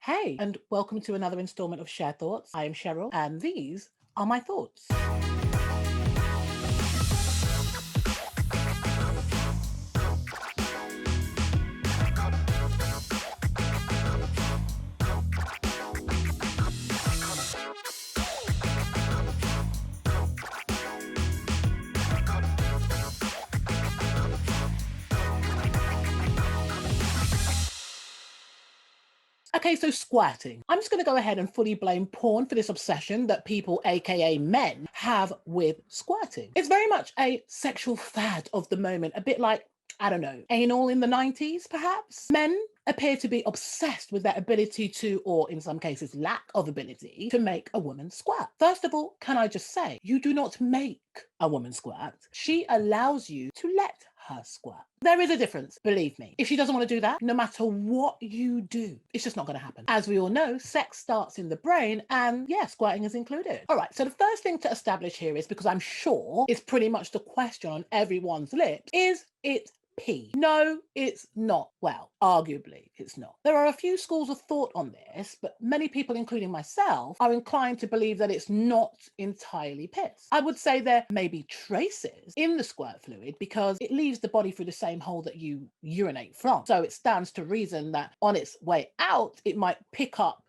Hey, and welcome to another installment of Share Thoughts. I am Cheryl, and these are my thoughts. Okay, so squirting. I'm just going to go ahead and fully blame porn for this obsession that people, aka men, have with squirting. It's very much a sexual fad of the moment, a bit like, I don't know, anal in the 90s, perhaps? Men appear to be obsessed with their ability to, or in some cases, lack of ability, to make a woman squirt. First of all, can I just say, you do not make a woman squirt. She allows you to let her squirt. There is a difference, believe me. If she doesn't want to do that, no matter what you do, it's just not going to happen. As we all know, sex starts in the brain, and yeah, squirting is included. All right, so the first thing to establish here is, because I'm sure it's pretty much the question on everyone's lips, is it pee? No, it's not. Well, arguably, it's not. There are a few schools of thought on this, but many people, including myself, are inclined to believe that it's not entirely piss. I would say there may be traces in the squirt fluid because it leaves the body through the same hole that you urinate from. So it stands to reason that on its way out, it might pick up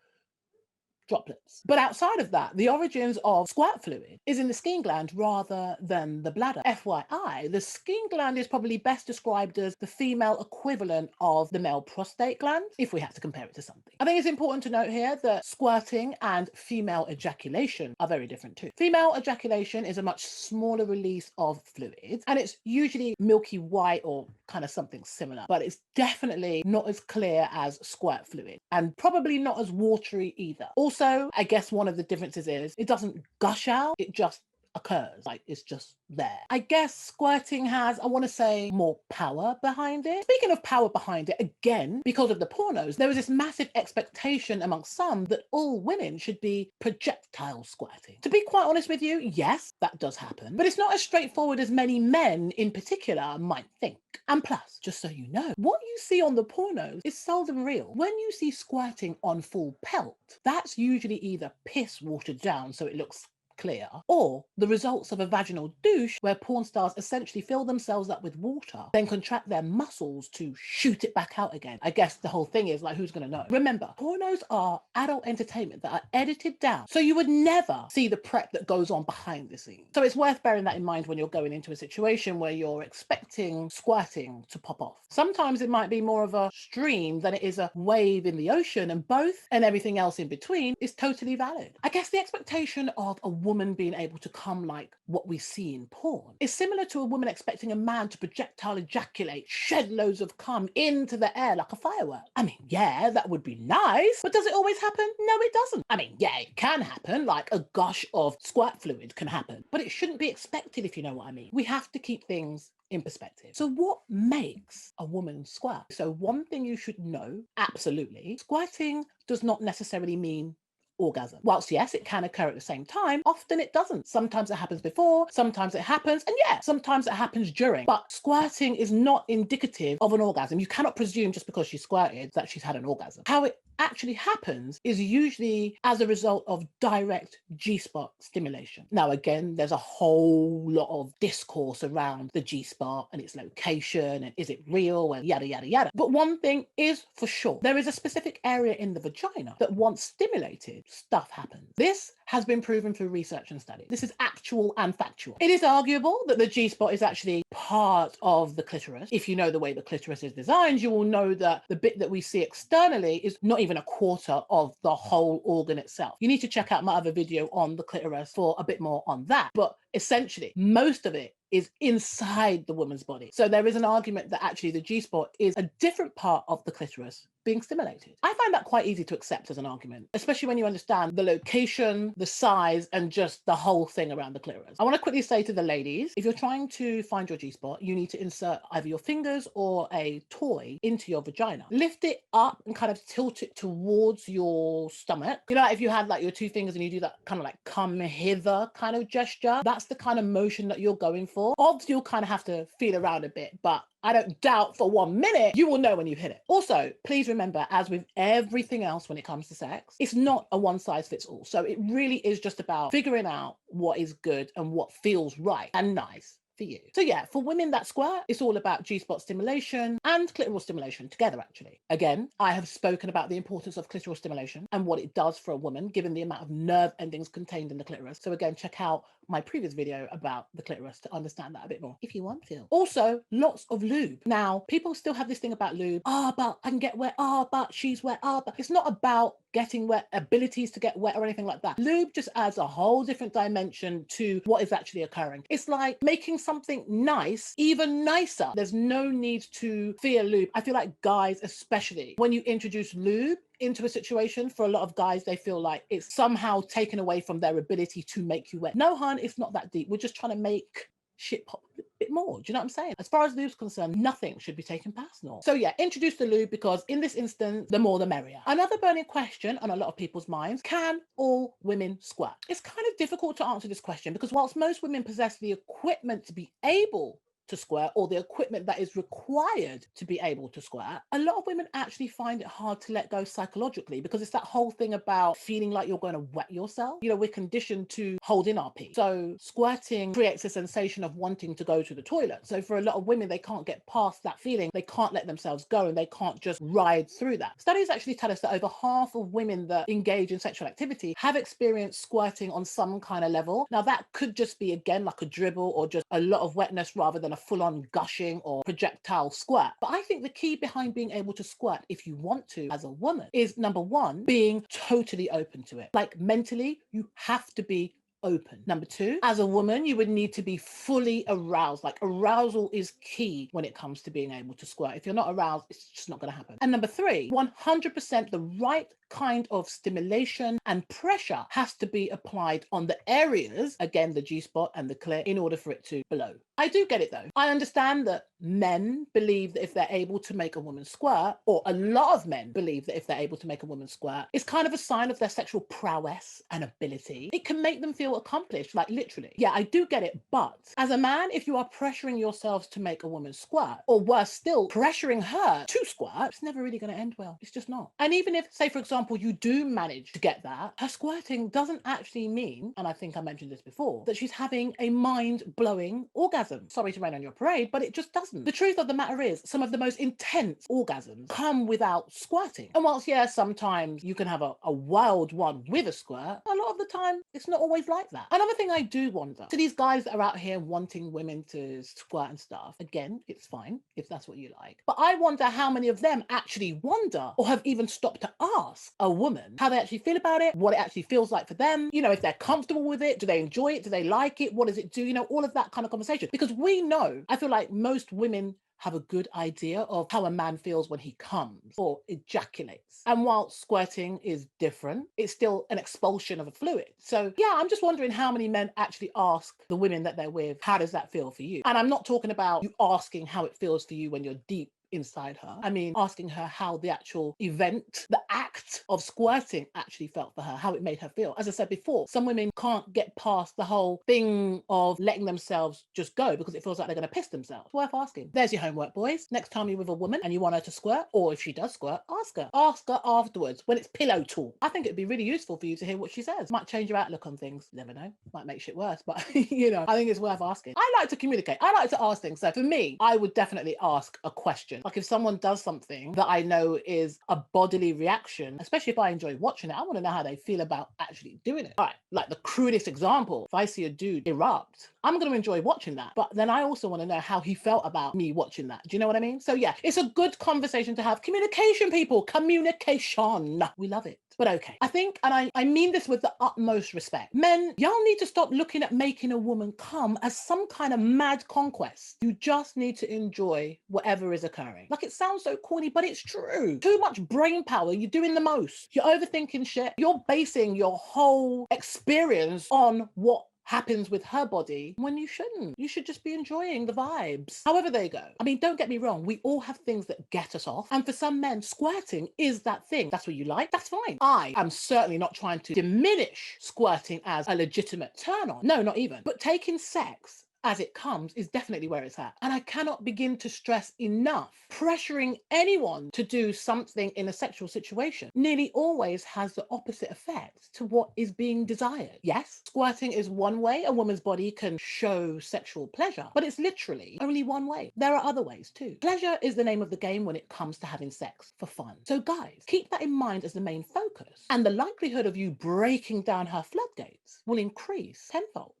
droplets. But outside of that, the origins of squirt fluid is in the skin gland rather than the bladder. FYI, the skin gland is probably best described as the female equivalent of the male prostate gland, if we have to compare it to something. I think it's important to note here that squirting and female ejaculation are very different too. Female ejaculation is a much smaller release of fluid, and it's usually milky white or kind of something similar, but it's definitely not as clear as squirt fluid, and probably not as watery either. Also, I guess one of the differences is it doesn't gush out, it just occurs, like it's just there. I guess squirting has, I want to say, more power behind it. Speaking of power behind it, again, because of the pornos, there is this massive expectation amongst some that all women should be projectile squirting. To be quite honest with you, yes, that does happen, but it's not as straightforward as many men in particular might think. And plus, just so you know, what you see on the pornos is seldom real. When you see squirting on full pelt, that's usually either piss watered down so it looks clear, or the results of a vaginal douche where porn stars essentially fill themselves up with water, then contract their muscles to shoot it back out again. I guess the whole thing is like, who's going to know? Remember, pornos are adult entertainment that are edited down, so you would never see the prep that goes on behind the scenes. So it's worth bearing that in mind when you're going into a situation where you're expecting squirting to pop off. Sometimes it might be more of a stream than it is a wave in the ocean, and both and everything else in between is totally valid. I guess the expectation of a woman being able to come like what we see in porn is similar to a woman expecting a man to projectile ejaculate, shed loads of cum into the air like a firework. I mean, yeah, that would be nice, but does it always happen? No, it doesn't. I mean, yeah, it can happen, like a gush of squirt fluid can happen, but it shouldn't be expected, if you know what I mean. We have to keep things in perspective. So what makes a woman squirt? So one thing you should know, absolutely, squirting does not necessarily mean orgasm. Whilst yes, it can occur at the same time, often it doesn't. Sometimes it happens before, sometimes it happens, and yeah, sometimes it happens during. But squirting is not indicative of an orgasm. You cannot presume just because she squirted that she's had an orgasm. How it actually happens is usually as a result of direct G-spot stimulation. Now, again, there's a whole lot of discourse around the G-spot and its location and is it real and yada, yada, yada. But one thing is for sure, there is a specific area in the vagina that once stimulated, stuff happens. This has been proven through research and study. This is actual and factual. It is arguable that the G-spot is actually part of the clitoris. If you know the way the clitoris is designed, you will know that the bit that we see externally is not even a quarter of the whole organ itself. You need to check out my other video on the clitoris for a bit more on that. But essentially, most of it is inside the woman's body. So there is an argument that actually the G-spot is a different part of the clitoris being stimulated. I find that quite easy to accept as an argument, especially when you understand the location, the size, and just the whole thing around the clitoris. I want to quickly say to the ladies, if you're trying to find your G-spot, you need to insert either your fingers or a toy into your vagina. Lift it up and kind of tilt it towards your stomach. You know, if you had like your two fingers and you do that kind of like come hither kind of gesture, that's that's the kind of motion that you're going for, obviously you'll kind of have to feel around a bit, but I don't doubt for 1 minute you will know when you've hit it. Also, please remember, as with everything else when it comes to sex, it's not a one size fits all. So it really is just about figuring out what is good and what feels right and nice for you. So yeah, for women that squirt, it's all about G-spot stimulation and clitoral stimulation together, actually. Again, I have spoken about the importance of clitoral stimulation and what it does for a woman, given the amount of nerve endings contained in the clitoris. So again, check out my previous video about the clitoris to understand that a bit more, if you want to. Also, lots of lube. Now, people still have this thing about lube. But I can get wet. But she's wet. But it's not about getting wet, abilities to get wet or anything like that. Lube just adds a whole different dimension to what is actually occurring. It's like making something nice even nicer. There's no need to fear lube. I feel like guys, especially when you introduce lube into a situation, for a lot of guys, they feel like it's somehow taken away from their ability to make you wet. No, hun, it's not that deep. We're just trying to make shit pop a bit more. Do you know what I'm saying? As far as lube's concerned, nothing should be taken personal. So yeah, introduce the lube, because in this instance, the more the merrier. Another burning question on a lot of people's minds: can all women squirt? It's kind of difficult to answer this question, because whilst most women possess the equipment to be able to squirt, or the equipment that is required to be able to squirt, a lot of women actually find it hard to let go psychologically, because it's that whole thing about feeling like you're going to wet yourself. You know, we're conditioned to hold in our pee. So squirting creates a sensation of wanting to go to the toilet. So for a lot of women, they can't get past that feeling. They can't let themselves go, and they can't just ride through that. Studies actually tell us that over half of women that engage in sexual activity have experienced squirting on some kind of level. Now, that could just be, again, like a dribble or just a lot of wetness rather than a full-on gushing or projectile squirt. But I think the key behind being able to squirt, if you want to as a woman, is number one, being totally open to it. Like mentally, you have to be open. Number two, as a woman, you would need to be fully aroused. Like, arousal is key when it comes to being able to squirt. If you're not aroused, it's just not going to happen. And number three, 100% the right kind of stimulation and pressure has to be applied on the areas, again, the G-spot and the clit, in order for it to blow. I do get it though. I understand that men believe that if they're able to make a woman squirt, or a lot of men believe that if they're able to make a woman squirt, it's kind of a sign of their sexual prowess and ability. It can make them feel accomplished, like literally. Yeah, I do get it. But as a man, if you are pressuring yourselves to make a woman squirt, or worse still, pressuring her to squirt, it's never really going to end well. It's just not. And even if, say for example, you do manage to get that, her squirting doesn't actually mean, and I think I mentioned this before, that she's having a mind-blowing orgasm. Sorry to rain on your parade, but it just doesn't. The truth of the matter is, some of the most intense orgasms come without squirting. And whilst, yeah, sometimes you can have a wild one with a squirt, a lot of the time, it's not always like that. Another thing I do wonder, to these guys that are out here wanting women to squirt and stuff, again, it's fine if that's what you like. But I wonder how many of them actually wonder, or have even stopped to ask a woman how they actually feel about it, what it actually feels like for them, you know, if they're comfortable with it, do they enjoy it, do they like it, what does it do, you know, all of that kind of conversation. Because we know, I feel like most women have a good idea of how a man feels when he comes or ejaculates. And while squirting is different, it's still an expulsion of a fluid. So yeah, I'm just wondering how many men actually ask the women that they're with, how does that feel for you? And I'm not talking about you asking how it feels for you when you're deep inside her. I mean, asking her how the actual event, the act of squirting actually felt for her, how it made her feel. As I said before, some women can't get past the whole thing of letting themselves just go because it feels like they're going to piss themselves. It's worth asking. There's your homework, boys. Next time you're with a woman and you want her to squirt, or if she does squirt, ask her. Ask her afterwards when it's pillow talk. I think it'd be really useful for you to hear what she says. Might change your outlook on things. Never know. Might make shit worse, but you know, I think it's worth asking. I like to communicate. I like to ask things. So for me, I would definitely ask a question. Like if someone does something that I know is a bodily reaction, especially if I enjoy watching it, I want to know how they feel about actually doing it. All right, like the crudest example, if I see a dude erupt, I'm going to enjoy watching that. But then I also want to know how he felt about me watching that. Do you know what I mean? So yeah, it's a good conversation to have. Communication, people, communication. We love it. But okay, I think, and I mean this with the utmost respect, men, y'all need to stop looking at making a woman come as some kind of mad conquest. You just need to enjoy whatever is occurring. Like, it sounds so corny, but it's true. Too much brain power. You're doing the most. You're overthinking shit. You're basing your whole experience on what happens with her body when you shouldn't. You should just be enjoying the vibes, however they go. I mean, don't get me wrong, we all have things that get us off. And for some men, squirting is that thing. That's what you like. That's fine. I am certainly not trying to diminish squirting as a legitimate turn on. No, not even. But taking sex as it comes is definitely where it's at. And I cannot begin to stress enough, pressuring anyone to do something in a sexual situation nearly always has the opposite effect to what is being desired. Yes, squirting is one way a woman's body can show sexual pleasure, but it's literally only one way. There are other ways too. Pleasure is the name of the game when it comes to having sex for fun. So guys, keep that in mind as the main focus, and the likelihood of you breaking down her floodgates will increase tenfold.